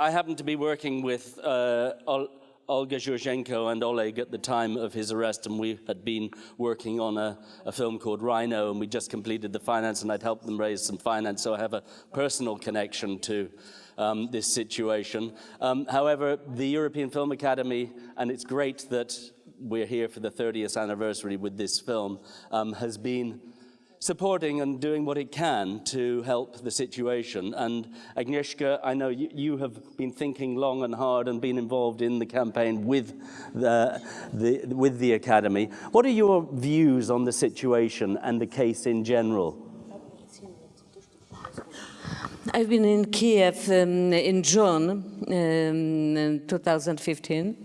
I happened to be working with Olga Zhurchenko and Oleg at the time of his arrest, and we had been working on a film called Rhino, and we just completed the finance, and I'd helped them raise some finance, so I have a personal connection to this situation. However, the European Film Academy, and it's great that we're here for the 30th anniversary with this film, has been supporting and doing what it can to help the situation. And Agnieszka, I know you have been thinking long and hard and been involved in the campaign with the Academy. What are your views on the situation and the case in general? I've been in Kiev in June 2015,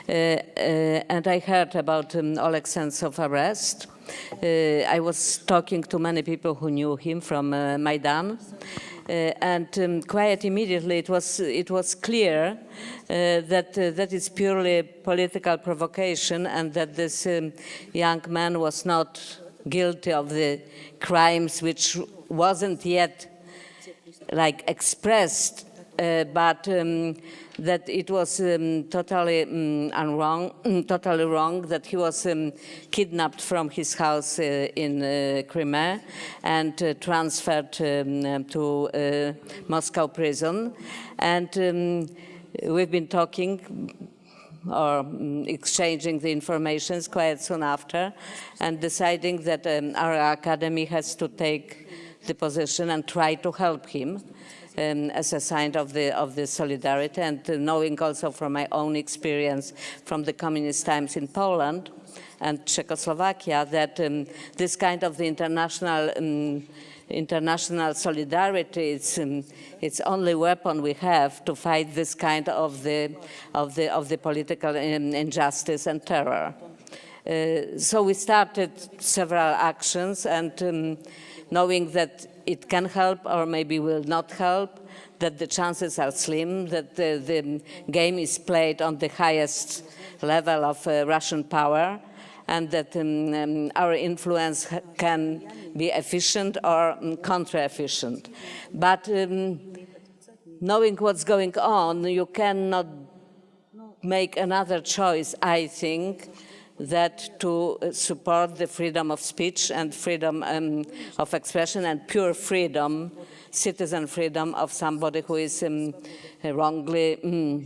and I heard about Oleg Sentsov arrest. I was talking to many people who knew him from Maidan, and quite immediately it was clear that is purely political provocation, and that this young man was not guilty of the crimes which wasn't yet expressed, but that it was totally wrong, that he was kidnapped from his house in Crimea and transferred to Moscow prison. And we've been talking or exchanging the information quite soon after, and deciding that our academy has to take the position and try to help him as a sign of the solidarity, and knowing also from my own experience from the communist times in Poland and Czechoslovakia that this kind of the international solidarity, it's only weapon we have to fight this kind of the political injustice and terror. So we started several actions, and knowing that it can help or maybe will not help, that the chances are slim, that the game is played on the highest level of Russian power, and that our influence can be efficient or contra-efficient. But knowing what's going on, you cannot make another choice, I think, that to support the freedom of speech and freedom of expression and pure freedom, citizen freedom of somebody who is wrongly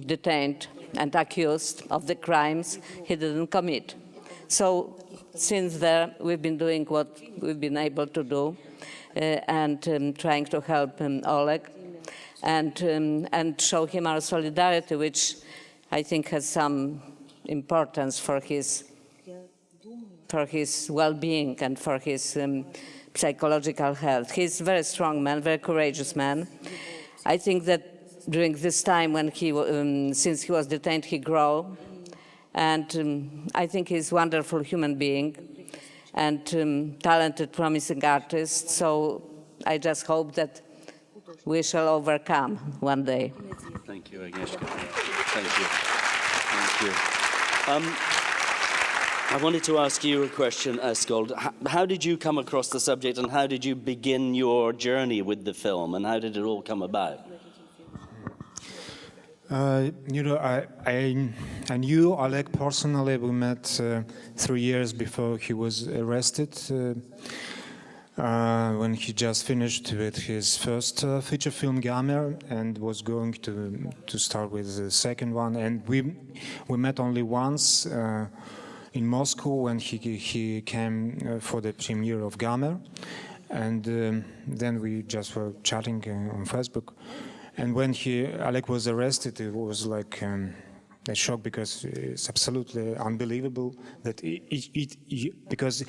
detained and accused of the crimes he didn't commit. So since there, we've been doing what we've been able to do, and trying to help Oleg and show him our solidarity, which I think has some importance for his well-being and for his psychological health. He's a very strong man, very courageous man. I think that during this time when since he was detained, he grew, and I think he's a wonderful human being and talented, promising artist. So I just hope that we shall overcome one day. Thank you, Agnieszka. Thank you. Thank you. I wanted to ask you a question, Askold. How did you come across the subject, and how did you begin your journey with the film, and how did it all come about? I knew Oleg personally. We met 3 years before he was arrested, when he just finished with his first feature film, Gamer, and was going to start with the second one. And we met only once in Moscow when he came for the premiere of Gamer, and then we just were chatting on Facebook. And when Oleg was arrested, it was like a shock, because it's absolutely unbelievable that because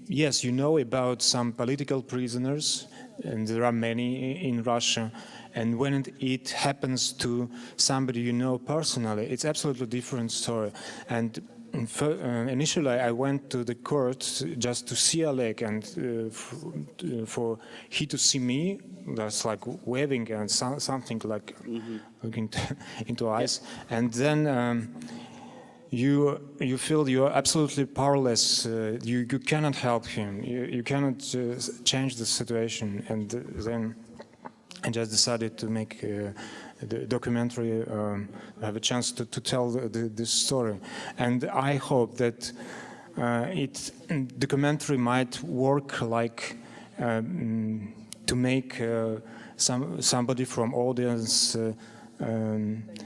yes, you know about some political prisoners, and there are many in Russia, and when it happens to somebody you know personally, it's absolutely different story. And initially, I went to the court just to see Oleg, and for he to see me, that's like waving and something like looking into eyes, and then you feel you are absolutely powerless. You cannot help him. You cannot change the situation, and then I just decided to make the documentary have a chance to tell this story. And I hope that documentary might work like to make somebody from audience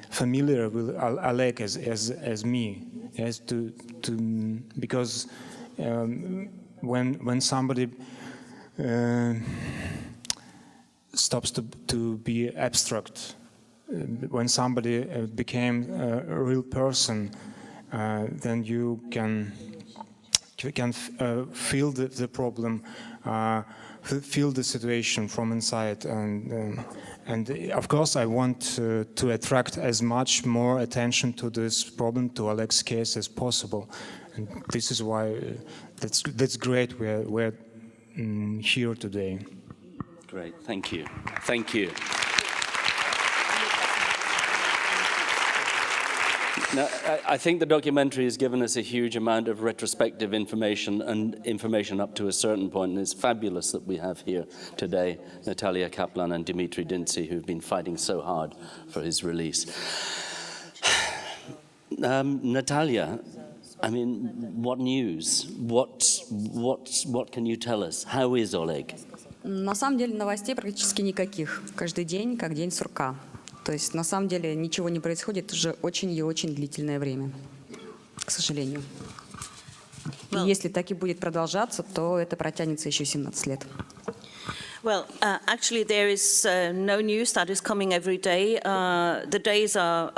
familiar with Oleg as me, because when somebody stops to be abstract, when somebody became a real person, then you can feel the problem, feel the situation from inside, and of course I want to attract as much more attention to this problem, to Oleg's case, as possible. And this is why that's great we're here today. Great, thank you. Thank you. Now, I think the documentary has given us a huge amount of retrospective information and information up to a certain point, and it's fabulous that we have here today Natalya Kaplan and Dimitri Dintze, who've been fighting so hard for his release. Natalya, I mean, what news? What can you tell us? How is Oleg? На самом деле новостей практически никаких. Каждый день как день сурка. То есть на самом деле ничего не происходит уже очень и очень длительное время, к сожалению. И если так и будет продолжаться, то это протянется еще 17 лет. Well, actually, there is no news that is coming every day. The days are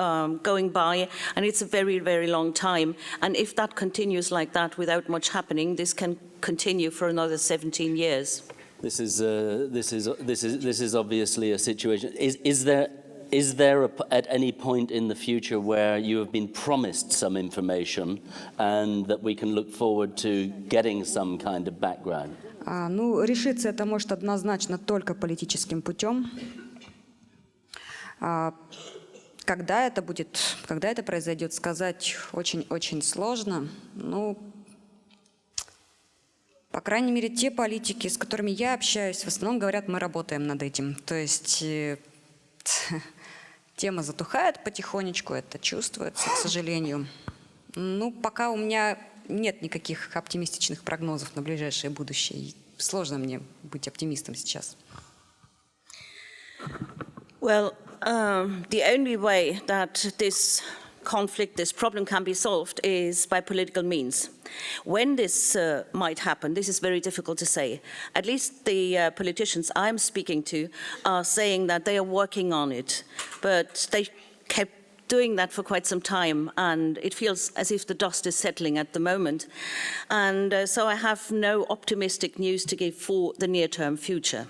going by, and it's a very, very long time. And if that continues like that without much happening, this can continue for another 17 years. This is obviously a situation. Is there at any point in the future where you have been promised some information and that we can look forward to getting some kind of background? Ну, решиться это может однозначно только политическим путем. Когда это будет, когда это произойдет, сказать очень-очень сложно. Ну, по крайней мере, те политики, с которыми я общаюсь, в основном говорят, мы работаем над этим. То есть тема затухает потихонечку, это чувствуется, к сожалению. Ну, пока у меня нет никаких оптимистичных прогнозов на ближайшее будущее. Сложно мне быть оптимистом сейчас. Well, the only way that this conflict, this problem can be solved is by political means. When this might happen, this is very difficult to say. At least the politicians I'm speaking to are saying that they are working on it, but they kept doing that for quite some time, and it feels as if the dust is settling at the moment. And so I have no optimistic news to give for the near-term future.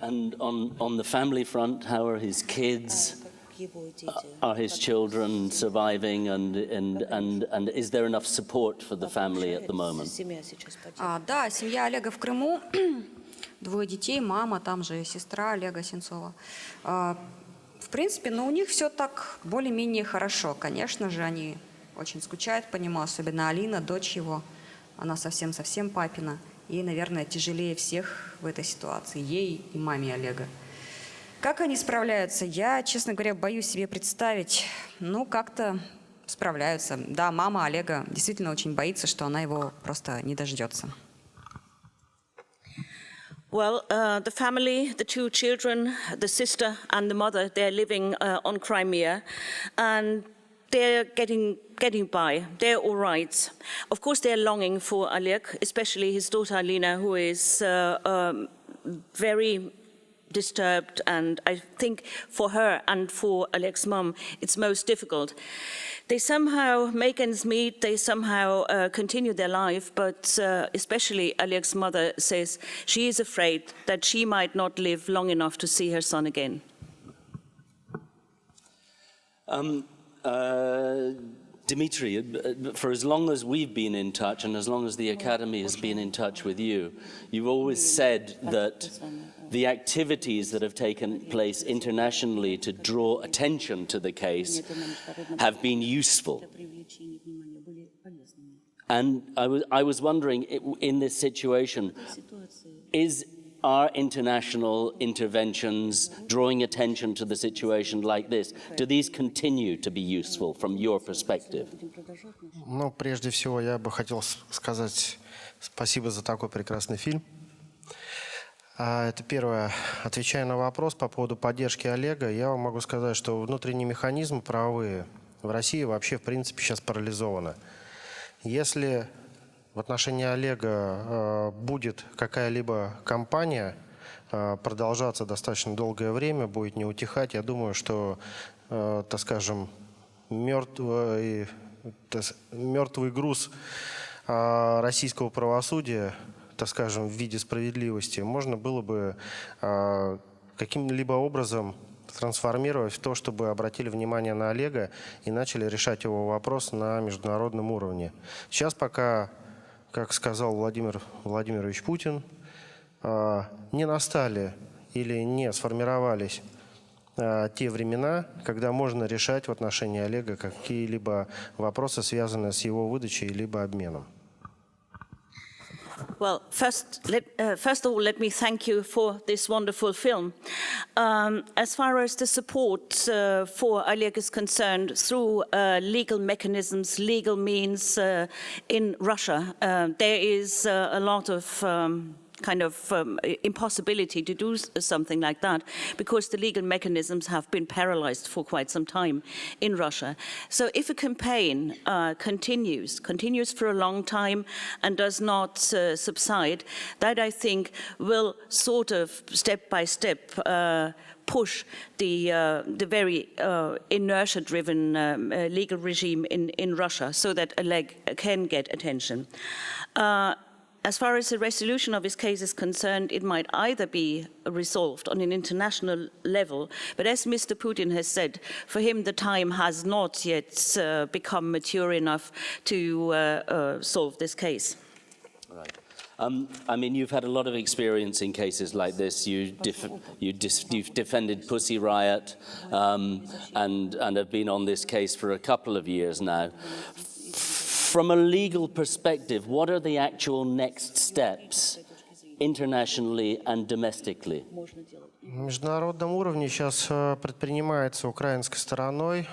And on the family front, how are his kids? Are his children surviving, and is there enough support for the family at the moment? Да, семья Олега в Крыму, 2 детей, мама, там же сестра Олега Сенцова. В принципе, но у них все так более-менее хорошо. Конечно же, они очень скучают по нему, особенно Алина, дочь его. Она совсем-совсем папина. Ей, наверное, тяжелее всех в этой ситуации, ей и маме Олега. Как они справляются, я, честно говоря, боюсь себе представить. Ну, как-то справляются. Да, мама Олега действительно очень боится, что она его просто не дождется. Well, the family, the 2 children, the sister and the mother, they're living on Crimea, and they're getting by. They're all right. Of course, they're longing for Oleg, especially his daughter Alina, who is very disturbed, and I think for her and for Oleg's mom, it's most difficult. They somehow make ends meet, they somehow continue their life, but especially Oleg's mother says she is afraid that she might not live long enough to see her son again. Dimitri, for as long as we've been in touch and as long as the Academy has been in touch with you, you've always said that the activities that have taken place internationally to draw attention to the case have been useful. And I was wondering, in this situation, is are international interventions drawing attention to the situation like this, do these continue to be useful from your perspective? Ну, прежде всего, я бы хотел сказать спасибо за такой прекрасный фильм. Это первое. Отвечая на вопрос по поводу поддержки Олега, я вам могу сказать, что внутренние механизмы правовые в России вообще, в принципе, сейчас парализованы. Если в отношении Олега будет какая-либо кампания продолжаться достаточно долгое время, будет не утихать, я думаю, что, так скажем, мертвый груз российского правосудия, так скажем, в виде справедливости, можно было бы каким-либо образом трансформировать в то, чтобы обратили внимание на Олега и начали решать его вопрос на международном уровне. Сейчас пока, как сказал Владимир Владимирович Путин, не настали или не сформировались те времена, когда можно решать в отношении Олега какие-либо вопросы, связанные с его выдачей либо обменом. Well, first of all, let me thank you for this wonderful film. As far as the support for Oleg is concerned, through legal mechanisms, legal means in Russia, there is a lot of impossibility to do something like that because the legal mechanisms have been paralyzed for quite some time in Russia. So if a campaign continues for a long time and does not subside, that I think will sort of step by step push the very inertia-driven legal regime in Russia so that Oleg can get attention. As far as the resolution of his case is concerned, it might either be resolved on an international level, but as Mr. Putin has said, for him the time has not yet become mature enough to solve this case. Right. I mean, you've had a lot of experience in cases like this. You've defended Pussy Riot and have been on this case for a couple of years now. From a legal perspective, what are the actual next steps internationally and domestically? На международном уровне сейчас предпринимается украинской стороной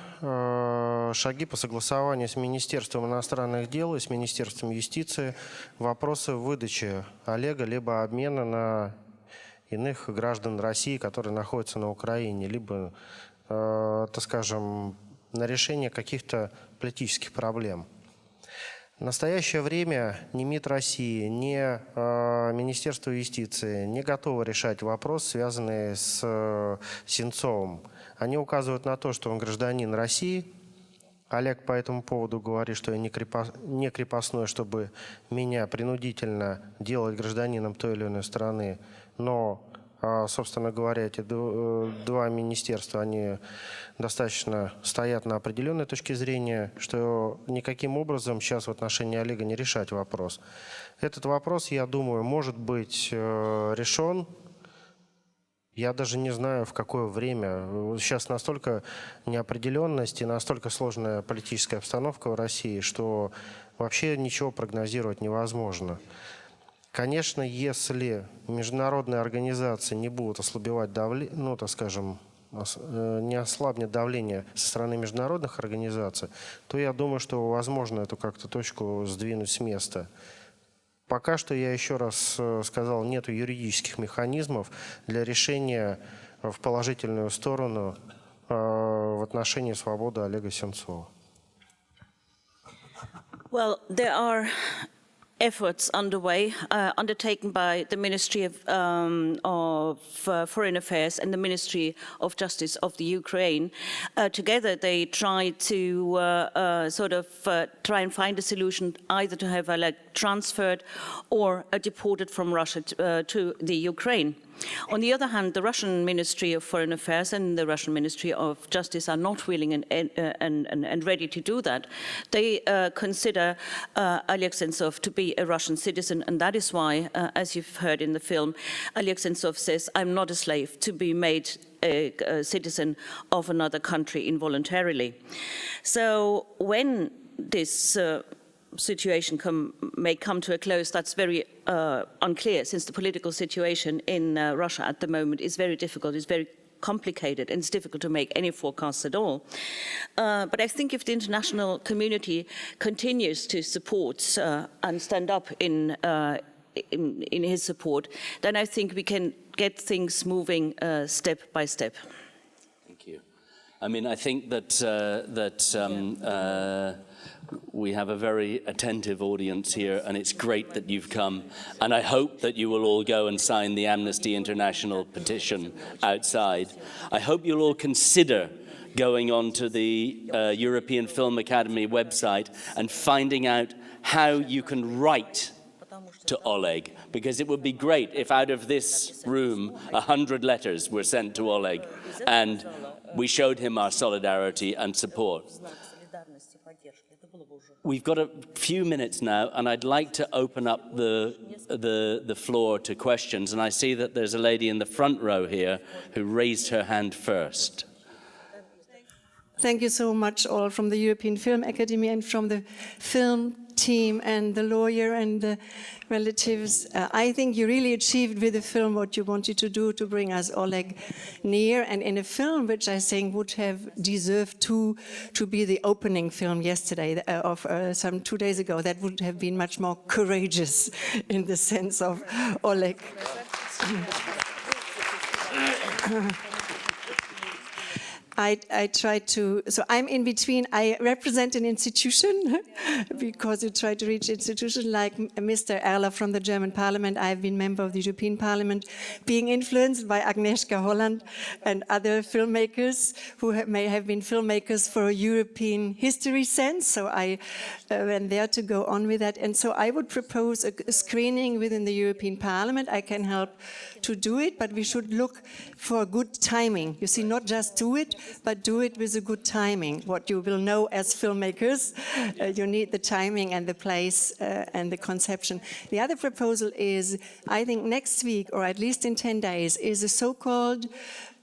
шаги по согласованию с Министерством иностранных дел и с Министерством юстиции вопросы выдачи Олега либо обмена на иных граждан России, которые находятся на Украине, либо, так скажем, на решение каких-то политических проблем. В настоящее время ни МИД России, ни Министерство юстиции не готовы решать вопрос, связанный с Сенцовым. Они указывают на то, что он гражданин России. Олег по этому поводу говорит, что я не крепостной, чтобы меня принудительно делать гражданином той или иной страны. Но, собственно говоря, эти два министерства, они достаточно стоят на определенной точке зрения, что никаким образом сейчас в отношении Олега не решать вопрос. Этот вопрос, я думаю, может быть решен. Я даже не знаю, в какое время. Сейчас настолько неопределенность и настолько сложная политическая обстановка в России, что вообще ничего прогнозировать невозможно. Конечно, если международные организации не будут ослабевать давление, ну, так скажем, не ослабнет давление со стороны международных организаций, то я думаю, что возможно эту как-то точку сдвинуть с места. Пока что, я еще раз сказал, нет юридических механизмов для решения в положительную сторону в отношении свободы Олега Сенцова. Well, there are efforts underway, undertaken by the Ministry of Foreign Affairs and the Ministry of Justice of the Ukraine. Together they try to try and find a solution either to have Oleg transferred or deported from Russia to the Ukraine. On the other hand, the Russian Ministry of Foreign Affairs and the Russian Ministry of Justice are not willing and ready to do that. They consider Oleg Sentsov to be a Russian citizen, and that is why, as you've heard in the film, Oleg Sentsov says, "I'm not a slave to be made a citizen of another country involuntarily." So when this situation may come to a close, that's very unclear, since the political situation in Russia at the moment is very difficult, it's very complicated, and it's difficult to make any forecasts at all. But I think if the international community continues to support and stand up in his support, then I think we can get things moving step by step. Thank you. I mean, I think that we have a very attentive audience here, and it's great that you've come. And I hope that you will all go and sign the Amnesty International petition outside. I hope you'll all consider going on to the European Film Academy website and finding out how you can write to Oleg, because it would be great if out of this room 100 letters were sent to Oleg and we showed him our solidarity and support. We've got a few minutes now, and I'd like to open up the floor to questions, and I see that there's a lady in the front row here who raised her hand first. Thank you so much, all from the European Film Academy and from the film team and the lawyer and the relatives. I think you really achieved with the film what you wanted to do to bring us Oleg near, and in a film which I think would have deserved to be the opening film yesterday, of some 2 days ago, that would have been much more courageous in the sense of Oleg. I try to, so I'm in between. I represent an institution because you try to reach institutions like Mr. Erler from the German Parliament. I've been member of the European Parliament, being influenced by Agnieszka, Holland, and other filmmakers who may have been filmmakers for a European history sense. So I went there to go on with that. And so I would propose a screening within the European Parliament. I can help to do it, but we should look for good timing. You see, not just do it, but do it with a good timing. What you will know as filmmakers, you need the timing and the place and the conception. The other proposal is, I think next week, or at least in 10 days, is a so-called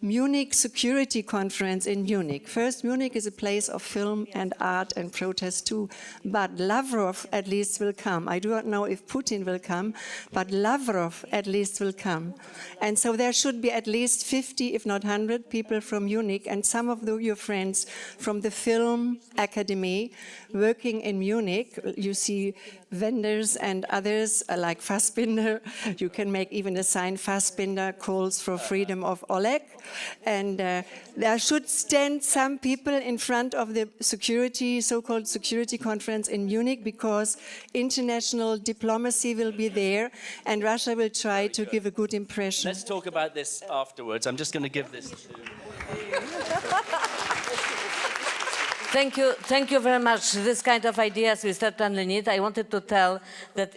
Munich Security Conference in Munich. First, Munich is a place of film and art and protest too, but Lavrov at least will come. I do not know if Putin will come, but Lavrov at least will come. And so there should be at least 50, if not 100 people from Munich, and some of your friends from the Film Academy working in Munich. You see vendors and others like Fassbinder. You can make even a sign, Fassbinder calls for freedom of Oleg. And there should stand some people in front of the security, so-called security conference in Munich, because international diplomacy will be there and Russia will try to give a good impression. Let's talk about this afterwards. I'm just going to give this to... Thank you very much. This kind of ideas we certainly need. I wanted to tell that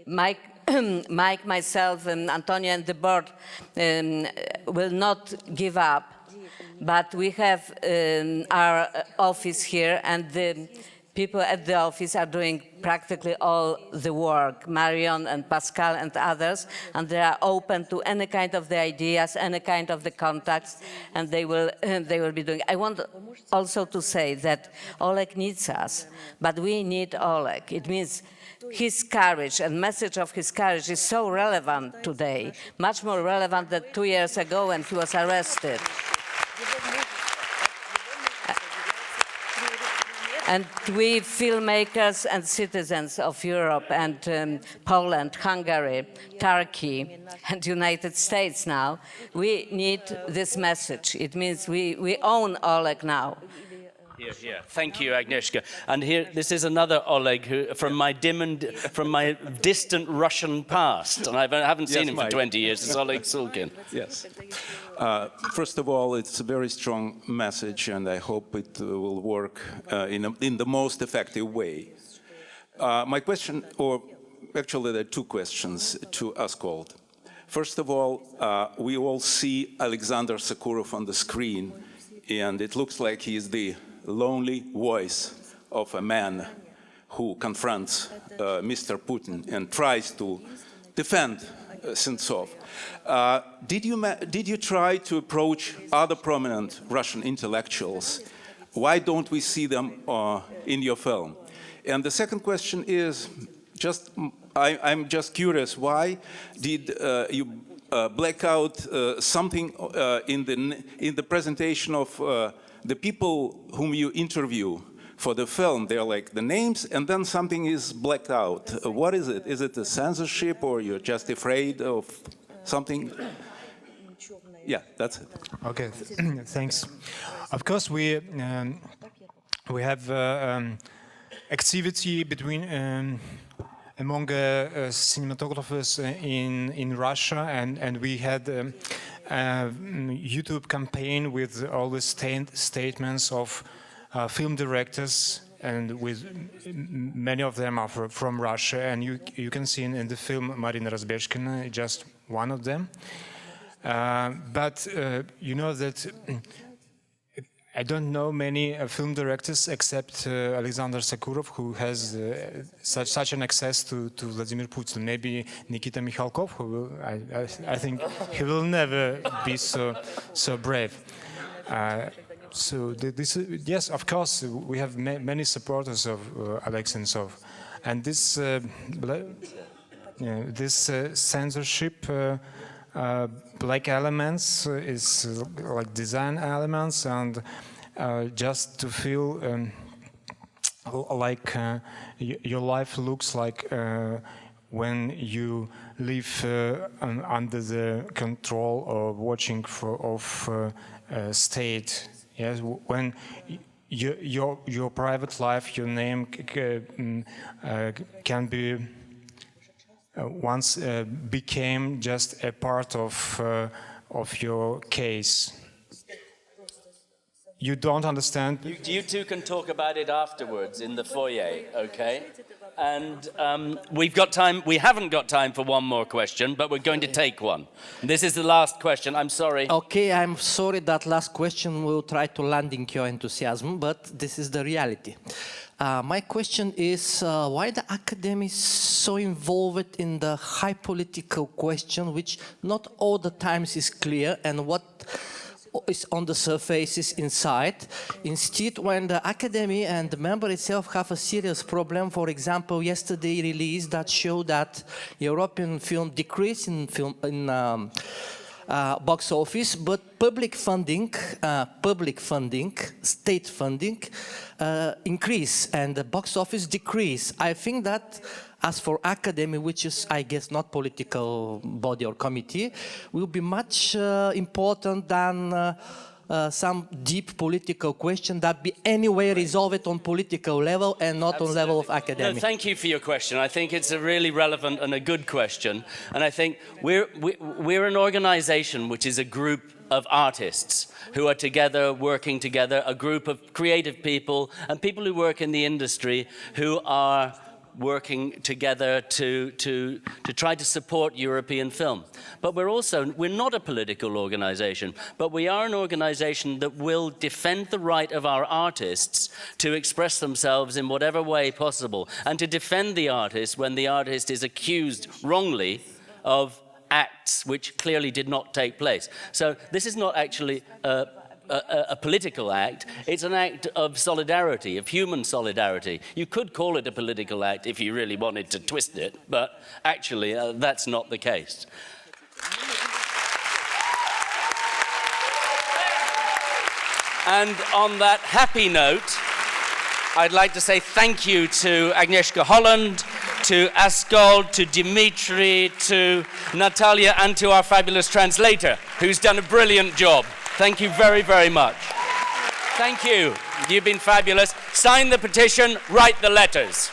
Mike, myself, and Antonia and the board will not give up, but we have our office here, and the people at the office are doing practically all the work, Marion and Pascal and others, and they are open to any kind of the ideas, any kind of the contacts, and they will be doing. I want also to say that Oleg needs us, but we need Oleg. It means his courage and message of his courage is so relevant today, much more relevant than 2 years ago when he was arrested. And we filmmakers and citizens of Europe and Poland, Hungary, Turkey, and United States now, we need this message. It means we own Oleg now. Here. Thank you, Agnieszka. And here, this is another Oleg who, from my distant Russian past, and I haven't seen him for 20 years. It's Oleg Sulkin. Yes. First of all, it's a very strong message, and I hope it will work in the most effective way. My question, or actually there are two questions to Askold. First of all, we all see Alexander Sokurov on the screen, and it looks like he is the lonely voice of a man who confronts Mr. Putin and tries to defend Sentsov. Did you try to approach other prominent Russian intellectuals? Why don't we see them in your film? And the second question is, I'm just curious, why did you black out something in the presentation of the people whom you interview for the film? They're like the names, and then something is blacked out. What is it? Is it a censorship, or you're just afraid of something? Yeah, that's it. Okay, thanks. Of course, we have activity between among cinematographers in Russia, and we had a YouTube campaign with all the statements of film directors, and with many of them are from Russia, and you can see in the film Marina Razbeshkina, just one of them. But you know that I don't know many film directors except Alexander Sokurov, who has such an access to Vladimir Putin. Maybe Nikita Mikhalkov, who will, I think he will never be so brave. So yes, of course, we have many supporters of Oleg Sentsov, and this censorship. Black elements is like design elements, and just to feel like your life looks like when you live under the control or watching of state. Yes, when your private life, your name can be. Once became just a part of your case. You don't understand? You two can talk about it afterwards in the foyer, okay? And we've got time. We haven't got time for one more question, but we're going to take one. This is the last question. I'm sorry. Okay, I'm sorry that last question will try to landing your enthusiasm, but this is the reality. My question is why the academy is so involved in the high political question, which not all the times is clear, and what is on the surface is inside. Instead, when the academy and the member itself have a serious problem, for example, yesterday release that showed that European film decreased in box office, but public funding, state funding, increase, and the box office decrease. I think that as for academy, which is, I guess, not political body or committee, will be much important than some deep political question that be anyway resolved on political level and not Absolutely. on level of academy. No, thank you for your question. I think it's a really relevant and a good question. And I think we're an organization which is a group of artists who are together, working together, a group of creative people and people who work in the industry who are working together to try to support European film. But we're not a political organization, but we are an organization that will defend the right of our artists to express themselves in whatever way possible, and to defend the artist when the artist is accused wrongly of acts which clearly did not take place. So this is not actually a political act, it's an act of solidarity, of human solidarity. You could call it a political act if you really wanted to twist it, but actually that's not the case. And on that happy note, I'd like to say thank you to Agnieszka Holland, to Askold, to Dimitri, to Natalya, and to our fabulous translator, who's done a brilliant job. Thank you very, very much. Thank you. You've been fabulous. Sign the petition, write the letters.